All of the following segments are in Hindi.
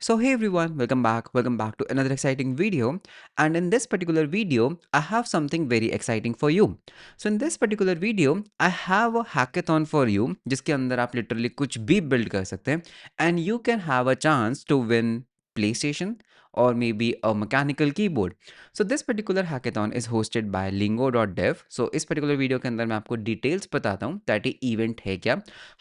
So hey everyone, welcome back to another exciting video. And in this particular video, I have something very exciting for you. So in this particular video, I have a hackathon for you, जिसके अंदर आप literally कुछ भी build कर सकते हैं, and you can have a chance to win PlayStation or maybe a mechanical keyboard. So this particular hackathon is hosted by lingo.dev. So इस particular video के अंदर मैं आपको details बताता हूँ that ये event है क्या,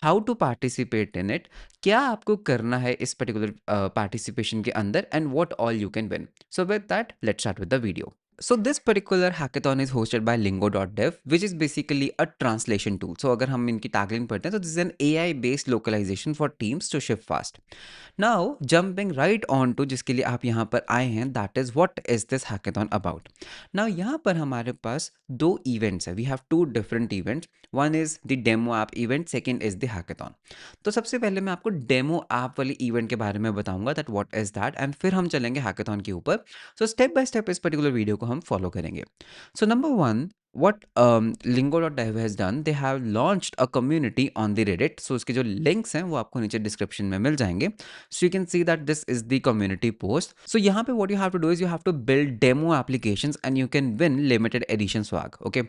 how to participate in it, क्या आपको करना है इस पर्टिकुलर पार्टिसिपेशन के अंदर and what all you can win. So with that let's start with the video. So this particular hackathon is hosted by lingo.dev, which is basically a translation tool. So अगर हम इनकी टैगलाइन पढ़ते हैं तो this is an AI based localization for teams to ship fast. Now jumping right on to जिसके लिए आप यहाँ पर आए हैं, that is what is this hackathon about. Now यहाँ पर हमारे पास दो events है. We have two different events. One is the demo app event, second is the hackathon. तो सबसे पहले मैं आपको डेमो ऐप वाली इवेंट के बारे में बताऊंगा that what is that, and फिर हम चलेंगे हैकाथॉन के ऊपर. सो स्टेप बाय स्टेप इस पर्टिकुलर वीडियो को हम फॉलो करेंगे. So number one, what lingo.dev has done, they have launched a community on the Reddit. So उसके जो links हैं वो आपको नीचे डिस्क्रिप्शन में मिल जाएंगे. So you can see that this is the community post. So यहाँ पे what you have to do is you have to build demo applications and you can win limited edition swag. Okay.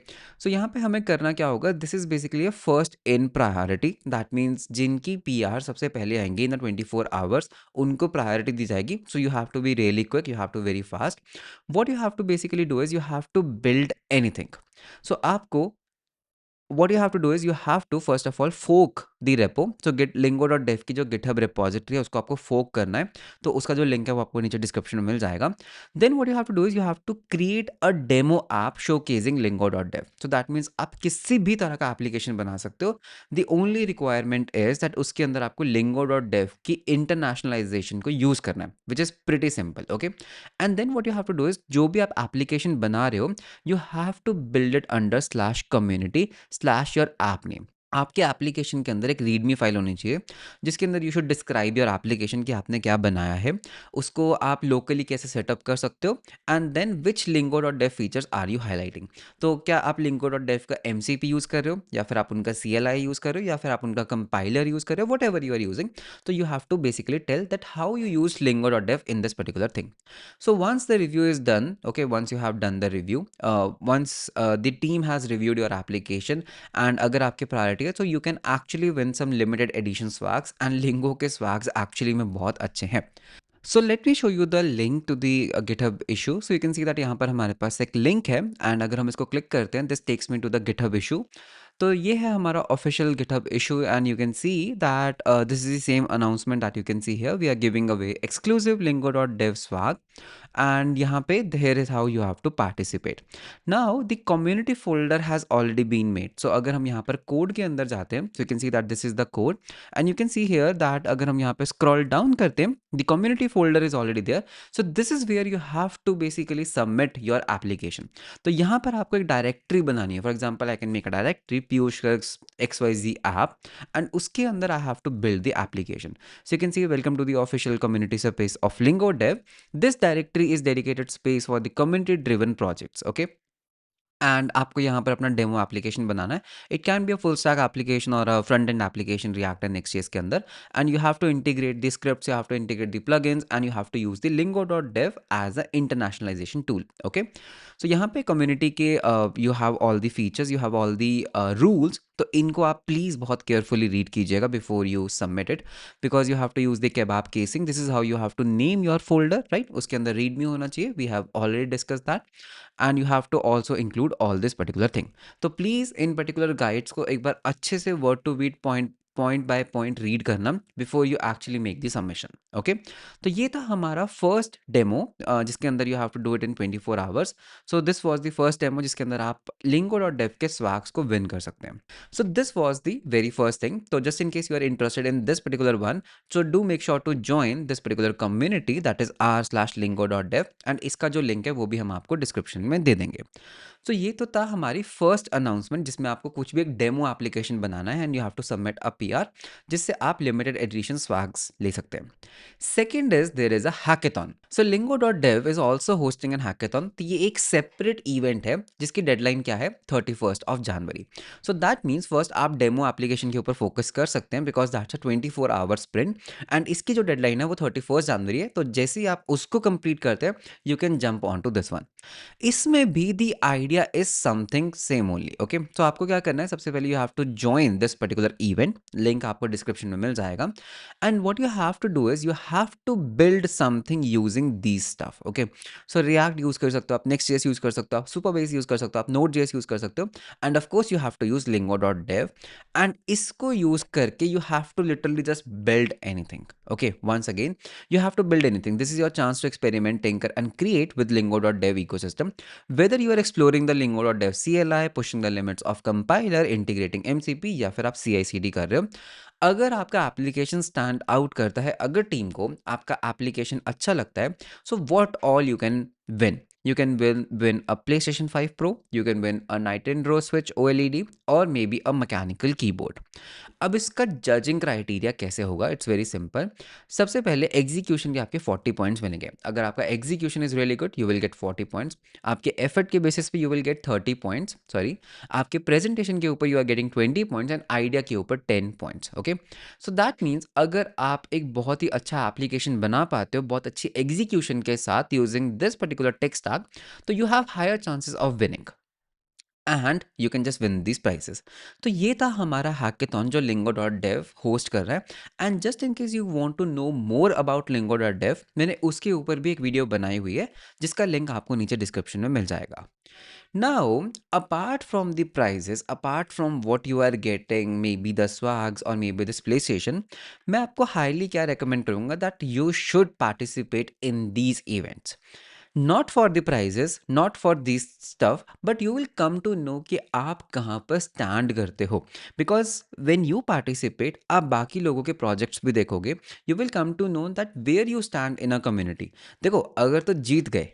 So यहाँ पे हमें करना क्या होगा, this is basically a first in priority. That means जिनकी PR सबसे पहले आएंगी in the 24 hours उनको priority दी जाएगी. So you have to be really quick, you have to very fast. What you have to basically do is you have to build anything. So आपको what you have to do is you have to first of all fork the repo. So git lingo.dev की जो github repository है उसको आपको fork करना है, तो उसका जो लिंक है वो आपको नीचे डिस्क्रिप्शन में मिल जाएगा. Then what you have to do is you have to create a demo app showcasing lingo.dev. So that means आप किसी भी तरह का एप्लीकेशन बना सकते हो. The only requirement is that उसके अंदर आपको lingo.dev की इंटरनेशनलाइजेशन को यूज करना है, which is pretty simple. Okay. And then what you have to do is जो भी आप एप्लीकेशन बना रहे हो, you have to build it under /community/your app name. आपके एप्लीकेशन के अंदर एक रीडमी फाइल होनी चाहिए जिसके अंदर you should describe your application कि आपने क्या बनाया है, उसको आप लोकली कैसे सेटअप कर सकते हो, and then which lingo.dev features are you highlighting. तो क्या आप lingo.dev का MCP यूज़ कर रहे हो, या फिर आप उनका CLI यूज़ कर रहे हो, या फिर आप उनका कंपाइलर यूज़ कर रहे हो, whatever you are using. तो you have to basically tell that how you use lingo.dev in this particular thing. So once the review is done, okay, once you have done the review, once the team has reviewed your application and अगर आपके priority है, so you can actually win some limited edition swags, and Lingo के swags actually में बहुत अच्छे हैं. So let me show you the link to the GitHub issue. So you can see that यहाँ पर हमारे पास एक link है, and अगर हम इसको click करते हैं, this takes me to the GitHub issue. तो ये है हमारा official GitHub issue, and you can see that this is the same announcement that you can see here. We are giving away exclusive lingo.dev swag, and यहाँ पे here is how you have to participate. Now the community folder has already been made. So अगर हम यहाँ पर कोड के अंदर जाते हैं, so you can see that this is the code, and you can see here that अगर हम यहाँ पे scroll down करते हैं, the community folder is already there. So this is where you have to basically submit your application. तो यहाँ पर आपको एक डायरेक्टरी बनानी है. For example I can make a directory Piyush XYZ app, and उसके अंदर I have to build the application. So you can see welcome to the official community space of lingo.dev. This directory is dedicated space for the community driven projects. Okay. And आपको यहाँ पर अपना डेमो एप्लीकेशन बनाना है. It can be a full stack application और a front end application React and NextJS के अंदर, and you have to integrate the scripts, you have to integrate the plugins, and you have to use the lingo.dev as a internationalization tool. Okay. So यहाँ पे कम्युनिटी के you have all the features, you have all the rules. तो इनको आप प्लीज़ बहुत केयरफुली रीड कीजिएगा before you submit it, because you have to use the kebab casing. This is how you have to name your folder, right. उसके अंदर रीड मी होना चाहिए. We have already discuss that, and you have to also include all this particular thing. तो प्लीज़ इन पर्टिकुलर गाइड्स को एक बार अच्छे से word to word point by point read करना before you actually make the submission. Okay. तो ये था हमारा फर्स्ट डेमो जिसके अंदर you have to do it in 24 hours. So this was the first demo जिसके अंदर आप lingo.dev के स्वैग्स को विन कर सकते हैं. So this was the very first thing. So just in case you are interested in this particular one, so do make sure to join this particular community, that is r/lingo.dev, and इसका जो लिंक है वो भी हम आपको डिस्क्रिप्शन में दे देंगे. सो ये तो था हमारी फर्स्ट अनाउंसमेंट जिसमें आपको कुछ भी एक डेमो एप्लीकेशन बनाना है and you have to submit a PR जिससे आप लिमिटेड एडिशन स्वैग्स ले सकते हैं। Second is there is a hackathon. So lingo.dev is also hosting an hackathon. तो ये एक सेपरेट इवेंट है जिसकी डेडलाइन क्या है 31 जनवरी। सो दैट मीन्स फर्स्ट आप डेमो एप्लीकेशन के ऊपर फोकस कर सकते हैं because that's a 24 hour sprint and इसकी जो डेडलाइन है वो 31 जनवरी है। तो जैसे ही आप उसको कंप्लीट करते हैं you can jump on to this one. इसमें भी the idea is something same only. Okay, तो आपको क्या करना है, सबसे पहले you have to join this particular event, link आपको डिस्क्रिप्शन में मिल जाएगा। And what you have to do is you have to build something using these stuff. Okay, so React use कर सकते हो आप, नेक्स्ट जेएस यूज कर सकते हो आप, सुपरबेस यूज कर सकते हो आप, नोड जेएस यूज कर सकते हो and of course you have to use lingo.dev। And इसको यूज करके you have to literally just build anything. Okay, once again you have to build anything. This is your chance to experiment, tinker, and create with lingo.dev ecosystem. Whether you are exploring the lingo.dev CLI, pushing the limits of compiler, integrating MCP या फिर आप CI/CD कर रहे हो, अगर आपका एप्लीकेशन स्टैंड आउट करता है, अगर टीम को आपका एप्लीकेशन अच्छा लगता है, so what all you can win. You can win a PlayStation 5 Pro, you can win a Nintendo Switch OLED or maybe a mechanical keyboard. अब इसका जजिंग क्राइटेरिया कैसे होगा, इट्स वेरी सिंपल। सबसे पहले एग्जीक्यूशन के आपके 40 पॉइंट्स मिलेंगे। अगर आपका execution is really good you will get 40 points. आपके एफर्ट के बेसिस पे you will get 30 points, sorry, आपके प्रेजेंटेशन के ऊपर you are getting 20 points and idea के ऊपर 10 points. Okay, so that means अगर आप एक बहुत ही अच्छा एप्लीकेशन बना पाते हो बहुत अच्छी एग्जीक्यूशन के साथ using this particular tech stack, तो you have higher chances of winning and you can just win this prizes. तो ये था हमारा हैकेथॉन जो lingo.dev होस्ट कर रहा है। And just in case you want to know more about lingo.dev, मैंने उसके ऊपर भी एक वीडियो बनाई हुई है जिसका लिंक आपको नीचे डिस्क्रिप्शन में मिल जाएगा। Now apart from the prizes, apart from what you are getting, maybe the swags और maybe this PlayStation, मैं आपको हाईली क्या रिकमेंड करूंगा that you should participate in these events. Not for the prizes, not for this stuff, but you will come to know कि आप कहाँ पर स्टैंड करते हो। बिकॉज वेन यू पार्टिसिपेट आप बाकी लोगों के प्रोजेक्ट्स भी देखोगे, you will come to know that where you stand in a community. देखो, अगर तो जीत गए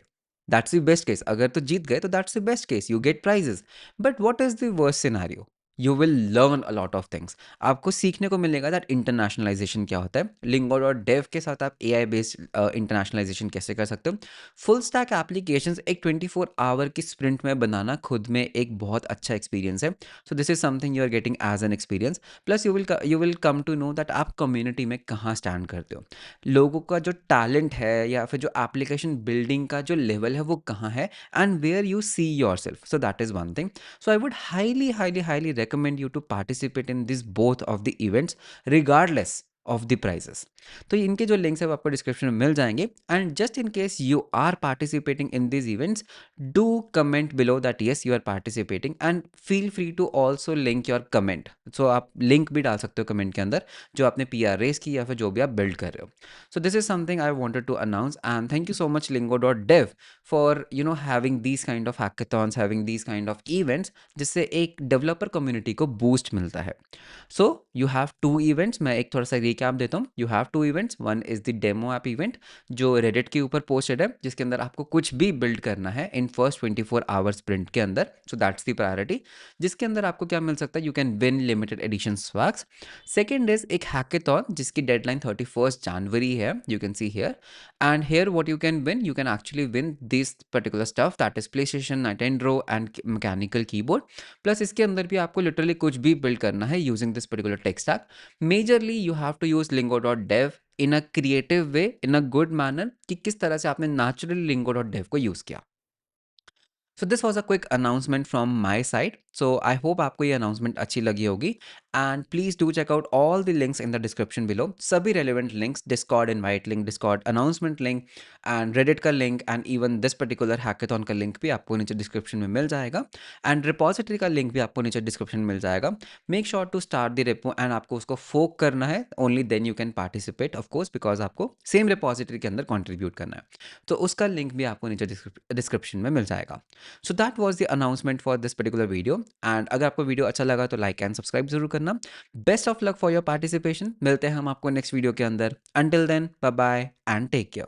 दैट्स द बेस्ट केस, अगर तो जीत गए तो that's the best case, you get prizes. But what is the worst scenario, you will learn a lot of things. आपको सीखने को मिलेगा दैट इंटरनेशनलाइजेशन क्या होता है, lingo.dev के साथ आप AI बेस्ड इंटरनेशनलाइजेशन कैसे कर सकते हो। फुल स्टैक एप्लीकेशंस एक 24 आवर की स्प्रिंट में बनाना खुद में एक बहुत अच्छा एक्सपीरियंस है। So this is something you are getting as an experience. Plus you will come to know that आप कम्युनिटी में कहाँ स्टैंड करते हो, लोगों का जो टैलेंट है या फिर जो एप्लीकेशन बिल्डिंग का जो लेवल है वो कहाँ है and where you see yourself. So that is one thing. So I would highly recommend you to participate in this both of the events regardless of the prizes. तो इनके जो लिंक्स है वो आपको डिस्क्रिप्शन में मिल जाएंगे। And just in case you are participating in this events, do comment below that yes you are participating and feel free to also link your comment. So आप लिंक भी डाल सकते हो कमेंट के अंदर जो आपने PR रेस की या फिर जो भी आप बिल्ड कर रहे हो। So this is something I wanted to announce and thank you so much lingo.dev for having these kind of hackathons, having these kind of events जिससे एक डेवलपर कम्युनिटी को बूस्ट मिलता है। So you have two events, मैं एक थोड़ा सा रिकैप देता हूँ। You have two events, one is the demo app event जो रेडिट के ऊपर पोस्टेड है, जिसके अंदर आपको कुछ भी बिल्ड करना है इन फर्स्ट 24 आवर स्प्रिंट के अंदर। सो दैट्स द प्रायोरिटी, जिसके अंदर आपको क्या मिल सकता है, you can win limited edition swags. Second is एक हैकेथॉन जिसकी डेडलाइन 31 जनवरी है, you can see here. And here what you can win, you can actually win this particular stuff that is PlayStation, Nintendo and mechanical keyboard। Plus इसके अंदर भी आपको लिटरली कुछ भी बिल्ड करना है using this particular tech stack. Majorly you have to use lingo.dev in a creative way, in a good manner, कि किस तरह से आपने नेचुरली lingo.dev को यूज किया। So this was a quick announcement from my side. So I hope आपको ये अनाउंसमेंट अच्छी लगी होगी and please do check out all the links in the description below. सभी relevant links, Discord invite link, Discord announcement link and Reddit का link and even this particular hackathon का लिंक भी आपको नीचे डिस्क्रिप्शन में मिल जाएगा एंड रिपॉजिटरी का लिंक भी आपको नीचे डिस्क्रिप्शन में मिल जाएगा। Make sure to start the repo and आपको उसको फोक करना है, only then you can participate of course, because आपको सेम रिपॉजिटरी के अंदर कॉन्ट्रीब्यूट करना है। तो उसका लिंक भी आपको नीचे डिस्क्रिप्शन में मिल जाएगा। So that was the announcement for this particular video and अगर आपको वीडियो अच्छा लगा तो लाइक एंड सब्सक्राइब जरूर करना। Best of luck for your participation. मिलते हैं हम आपको नेक्स्ट वीडियो के अंदर। Until then, bye bye and take care.